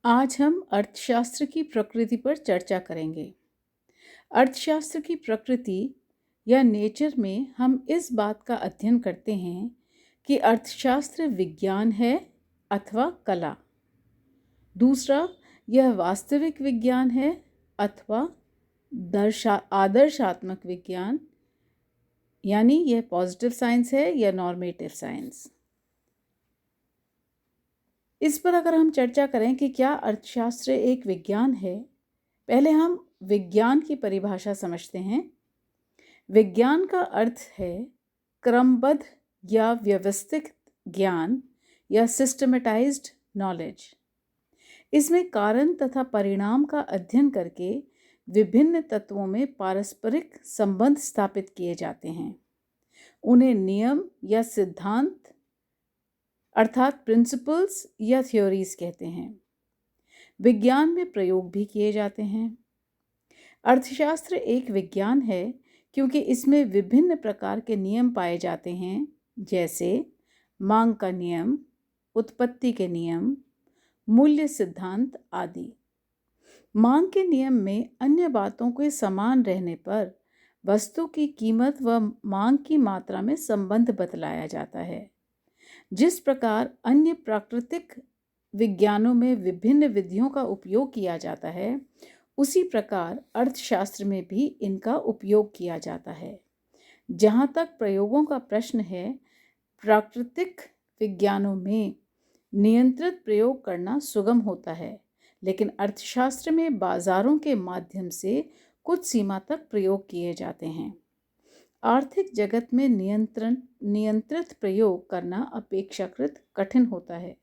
आज हम अर्थशास्त्र की प्रकृति पर चर्चा करेंगे। अर्थशास्त्र की प्रकृति या नेचर में हम इस बात का अध्ययन करते हैं कि अर्थशास्त्र विज्ञान है अथवा कला। दूसरा, यह वास्तविक विज्ञान है अथवा आदर्शात्मक विज्ञान, यानी यह पॉजिटिव साइंस है या नॉर्मेटिव साइंस। इस पर अगर हम चर्चा करें कि क्या अर्थशास्त्र एक विज्ञान है, पहले हम विज्ञान की परिभाषा समझते हैं। विज्ञान का अर्थ है क्रमबद्ध या व्यवस्थित ज्ञान या सिस्टमेटाइज्ड नॉलेज। इसमें कारण तथा परिणाम का अध्ययन करके विभिन्न तत्वों में पारस्परिक संबंध स्थापित किए जाते हैं। उन्हें नियम या सिद्धांत अर्थात प्रिंसिपल्स या थ्योरीज कहते हैं। विज्ञान में प्रयोग भी किए जाते हैं। अर्थशास्त्र एक विज्ञान है क्योंकि इसमें विभिन्न प्रकार के नियम पाए जाते हैं, जैसे मांग का नियम, उत्पत्ति के नियम, मूल्य सिद्धांत आदि। मांग के नियम में अन्य बातों के समान रहने पर वस्तु की कीमत व मांग की मात्रा में संबंध बतलाया जाता है। जिस प्रकार अन्य प्राकृतिक विज्ञानों में विभिन्न विधियों का उपयोग किया जाता है, उसी प्रकार अर्थशास्त्र में भी इनका उपयोग किया जाता है। जहाँ तक प्रयोगों का प्रश्न है, प्राकृतिक विज्ञानों में नियंत्रित प्रयोग करना सुगम होता है, लेकिन अर्थशास्त्र में बाजारों के माध्यम से कुछ सीमा तक प्रयोग किए जाते हैं। आर्थिक जगत में नियंत्रित प्रयोग करना अपेक्षाकृत कठिन होता है।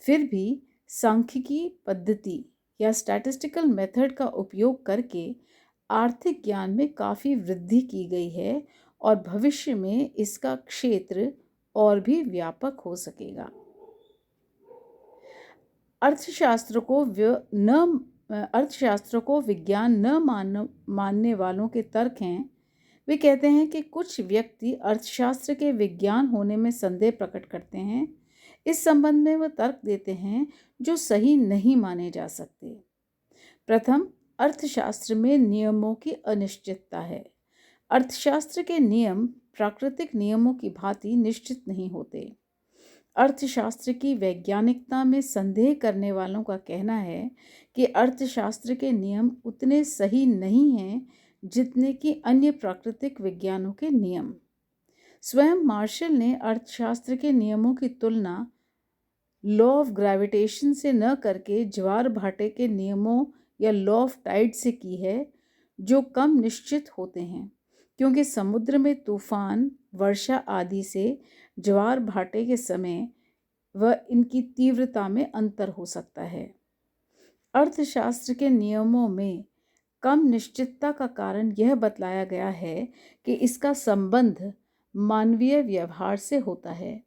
फिर भी सांख्यिकी पद्धति या स्टैटिस्टिकल मेथड का उपयोग करके आर्थिक ज्ञान में काफ़ी वृद्धि की गई है और भविष्य में इसका क्षेत्र और भी व्यापक हो सकेगा। अर्थशास्त्र को विज्ञान न मानने वालों के तर्क हैं। वे कहते हैं कि कुछ व्यक्ति अर्थशास्त्र के विज्ञान होने में संदेह प्रकट करते हैं। इस संबंध में वह तर्क देते हैं जो सही नहीं माने जा सकते। प्रथम, अर्थशास्त्र में नियमों की अनिश्चितता है। अर्थशास्त्र के नियम प्राकृतिक नियमों की भांति निश्चित नहीं होते। अर्थशास्त्र की वैज्ञानिकता में संदेह करने वालों का कहना है कि अर्थशास्त्र के नियम उतने सही नहीं हैं जितने कि अन्य प्राकृतिक विज्ञानों के नियम। स्वयं मार्शल ने अर्थशास्त्र के नियमों की तुलना लॉ ऑफ ग्रेविटेशन से न करके ज्वार भाटे के नियमों या लॉ ऑफ टाइड से की है, जो कम निश्चित होते हैं, क्योंकि समुद्र में तूफान, वर्षा आदि से ज्वार भाटे के समय व इनकी तीव्रता में अंतर हो सकता है। अर्थशास्त्र के नियमों में कम निश्चितता का कारण यह बतलाया गया है कि इसका संबंध मानवीय व्यवहार से होता है,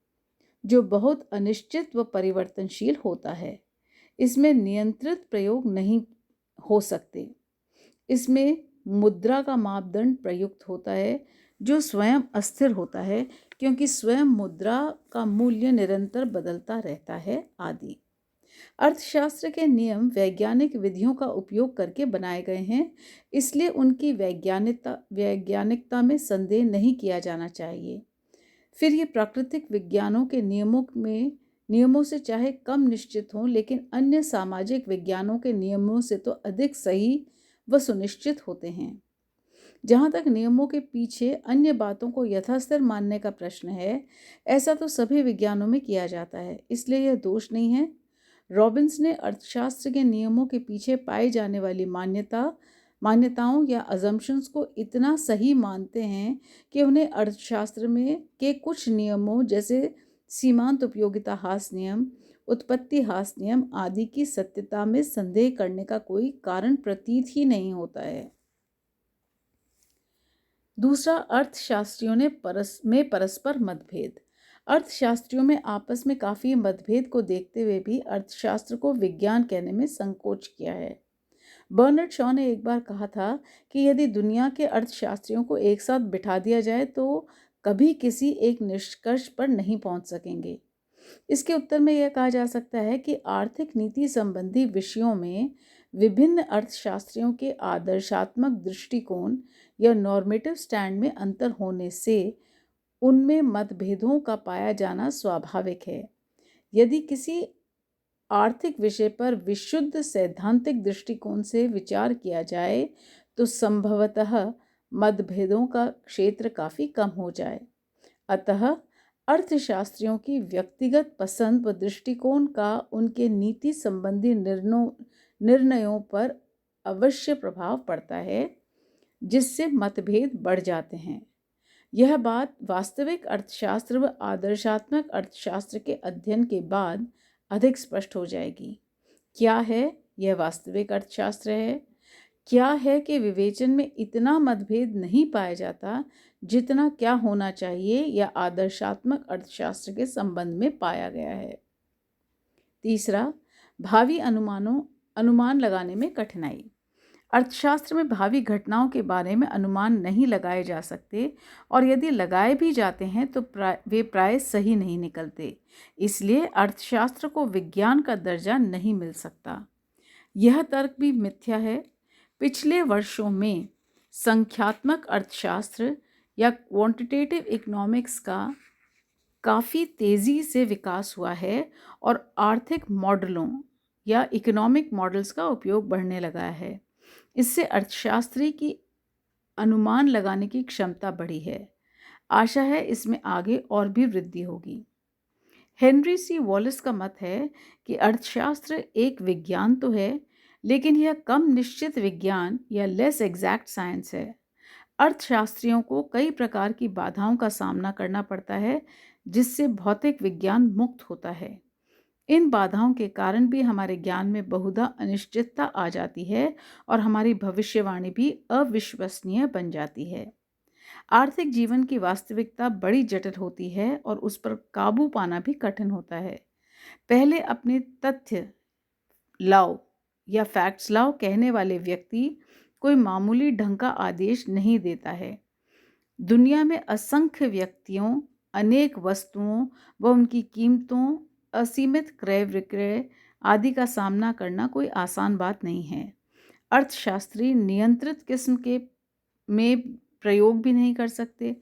जो बहुत अनिश्चित व परिवर्तनशील होता है। इसमें नियंत्रित प्रयोग नहीं हो सकते। इसमें मुद्रा का मापदंड प्रयुक्त होता है, जो स्वयं अस्थिर होता है, क्योंकि स्वयं मुद्रा का मूल्य निरंतर बदलता रहता है आदि। अर्थशास्त्र के नियम वैज्ञानिक विधियों का उपयोग करके बनाए गए हैं, इसलिए उनकी वैज्ञानिकता में संदेह नहीं किया जाना चाहिए। फिर ये प्राकृतिक विज्ञानों के नियमों से चाहे कम निश्चित हों, लेकिन अन्य सामाजिक विज्ञानों के नियमों से तो अधिक सही व सुनिश्चित होते हैं। जहाँ तक नियमों के पीछे अन्य बातों को यथास्थिर मानने का प्रश्न है, ऐसा तो सभी विज्ञानों में किया जाता है, इसलिए यह दोष नहीं है। रॉबिन्स ने अर्थशास्त्र के नियमों के पीछे पाई जाने वाली मान्यताओं या अजम्पशंस को इतना सही मानते हैं कि उन्हें अर्थशास्त्र में के कुछ नियमों जैसे सीमांत उपयोगिता हास नियम, उत्पत्ति हास नियम आदि की सत्यता में संदेह करने का कोई कारण प्रतीत ही नहीं होता है। दूसरा, अर्थशास्त्रियों में परस्पर मतभेद। अर्थशास्त्रियों में आपस में काफ़ी मतभेद को देखते हुए भी अर्थशास्त्र को विज्ञान कहने में संकोच किया है। बर्नार्ड शॉ ने एक बार कहा था कि यदि दुनिया के अर्थशास्त्रियों को एक साथ बिठा दिया जाए तो कभी किसी एक निष्कर्ष पर नहीं पहुंच सकेंगे। इसके उत्तर में यह कहा जा सकता है कि आर्थिक नीति संबंधी विषयों में विभिन्न अर्थशास्त्रियों के आदर्शात्मक दृष्टिकोण या नॉर्मेटिव स्टैंड में अंतर होने से उनमें मतभेदों का पाया जाना स्वाभाविक है। यदि किसी आर्थिक विषय पर विशुद्ध सैद्धांतिक दृष्टिकोण से विचार किया जाए तो संभवतः मतभेदों का क्षेत्र काफ़ी कम हो जाए। अतः अर्थशास्त्रियों की व्यक्तिगत पसंद व दृष्टिकोण का उनके नीति संबंधी निर्णयों पर अवश्य प्रभाव पड़ता है, जिससे मतभेद बढ़ जाते हैं। यह बात वास्तविक अर्थशास्त्र व आदर्शात्मक अर्थशास्त्र के अध्ययन के बाद अधिक स्पष्ट हो जाएगी। क्या है यह वास्तविक अर्थशास्त्र है? क्या है कि विवेचन में इतना मतभेद नहीं पाया जाता जितना क्या होना चाहिए या आदर्शात्मक अर्थशास्त्र के संबंध में पाया गया है। तीसरा, भावी अनुमान लगाने में कठिनाई। अर्थशास्त्र में भावी घटनाओं के बारे में अनुमान नहीं लगाए जा सकते और यदि लगाए भी जाते हैं तो वे प्राय सही नहीं निकलते। इसलिए अर्थशास्त्र को विज्ञान का दर्जा नहीं मिल सकता। यह तर्क भी मिथ्या है। पिछले वर्षों में संख्यात्मक अर्थशास्त्र या क्वांटिटेटिव इकोनॉमिक्स का काफ़ी तेज़ी से विकास हुआ है और आर्थिक मॉडलों या इकोनॉमिक मॉडल्स का उपयोग बढ़ने लगा है। इससे अर्थशास्त्री की अनुमान लगाने की क्षमता बढ़ी है। आशा है इसमें आगे और भी वृद्धि होगी। हेनरी सी वॉलेस का मत है कि अर्थशास्त्र एक विज्ञान तो है, लेकिन यह कम निश्चित विज्ञान या लेस एग्जैक्ट साइंस है। अर्थशास्त्रियों को कई प्रकार की बाधाओं का सामना करना पड़ता है, जिससे भौतिक विज्ञान मुक्त होता है। इन बाधाओं के कारण भी हमारे ज्ञान में बहुधा अनिश्चितता आ जाती है और हमारी भविष्यवाणी भी अविश्वसनीय बन जाती है। आर्थिक जीवन की वास्तविकता बड़ी जटिल होती है और उस पर काबू पाना भी कठिन होता है। पहले अपने तथ्य लाओ या फैक्ट्स लाओ कहने वाले व्यक्ति कोई मामूली ढंग का आदेश नहीं देता है। दुनिया में असंख्य व्यक्तियों, अनेक वस्तुओं व उनकी कीमतों, असीमित क्रय विक्रय आदि का सामना करना कोई आसान बात नहीं है। अर्थशास्त्री नियंत्रित किस्म के में प्रयोग भी नहीं कर सकते।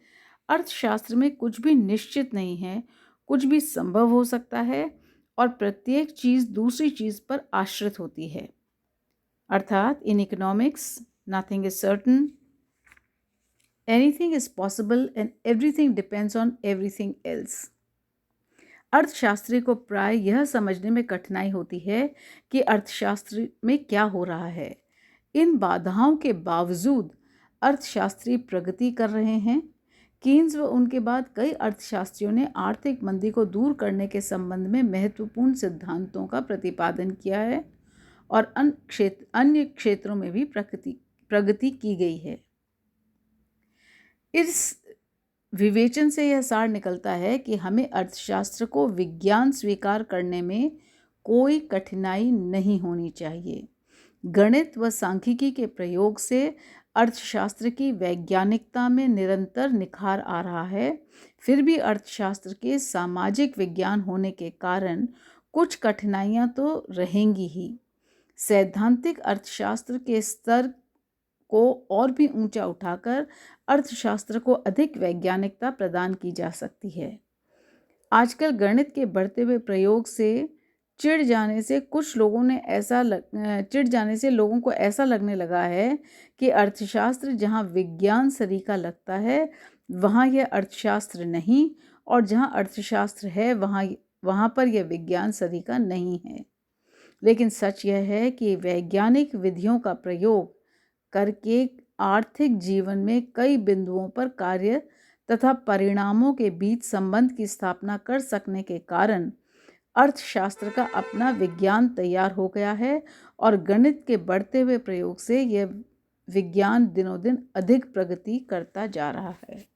अर्थशास्त्र में कुछ भी निश्चित नहीं है, कुछ भी संभव हो सकता है और प्रत्येक चीज़ दूसरी चीज़ पर आश्रित होती है। अर्थात in economics nothing is certain, anything is possible and everything depends on everything else. अर्थशास्त्री को प्राय यह समझने में कठिनाई होती है कि अर्थशास्त्र में क्या हो रहा है। इन बाधाओं के बावजूद अर्थशास्त्री प्रगति कर रहे हैं। कीन्स व उनके बाद कई अर्थशास्त्रियों ने आर्थिक मंदी को दूर करने के संबंध में महत्वपूर्ण सिद्धांतों का प्रतिपादन किया है और अन्य क्षेत्रों में भी प्रगति की गई है। इस विवेचन से यह सार निकलता है कि हमें अर्थशास्त्र को विज्ञान स्वीकार करने में कोई कठिनाई नहीं होनी चाहिए। गणित व सांख्यिकी के प्रयोग से अर्थशास्त्र की वैज्ञानिकता में निरंतर निखार आ रहा है। फिर भी अर्थशास्त्र के सामाजिक विज्ञान होने के कारण कुछ कठिनाइयां तो रहेंगी ही। सैद्धांतिक अर्थशास्त्र के स्तर को और भी ऊंचा उठाकर अर्थशास्त्र को अधिक वैज्ञानिकता प्रदान की जा सकती है। आजकल गणित के बढ़ते हुए प्रयोग से चिढ़ जाने से लोगों को ऐसा लगने लगा है कि अर्थशास्त्र जहाँ विज्ञान सरीका लगता है वहाँ यह अर्थशास्त्र नहीं, और जहाँ अर्थशास्त्र है वहाँ पर यह विज्ञान सरीका नहीं है। लेकिन सच यह है कि वैज्ञानिक विधियों का प्रयोग करके आर्थिक जीवन में कई बिंदुओं पर कार्य तथा परिणामों के बीच संबंध की स्थापना कर सकने के कारण अर्थशास्त्र का अपना विज्ञान तैयार हो गया है और गणित के बढ़ते हुए प्रयोग से यह विज्ञान दिनों दिन अधिक प्रगति करता जा रहा है।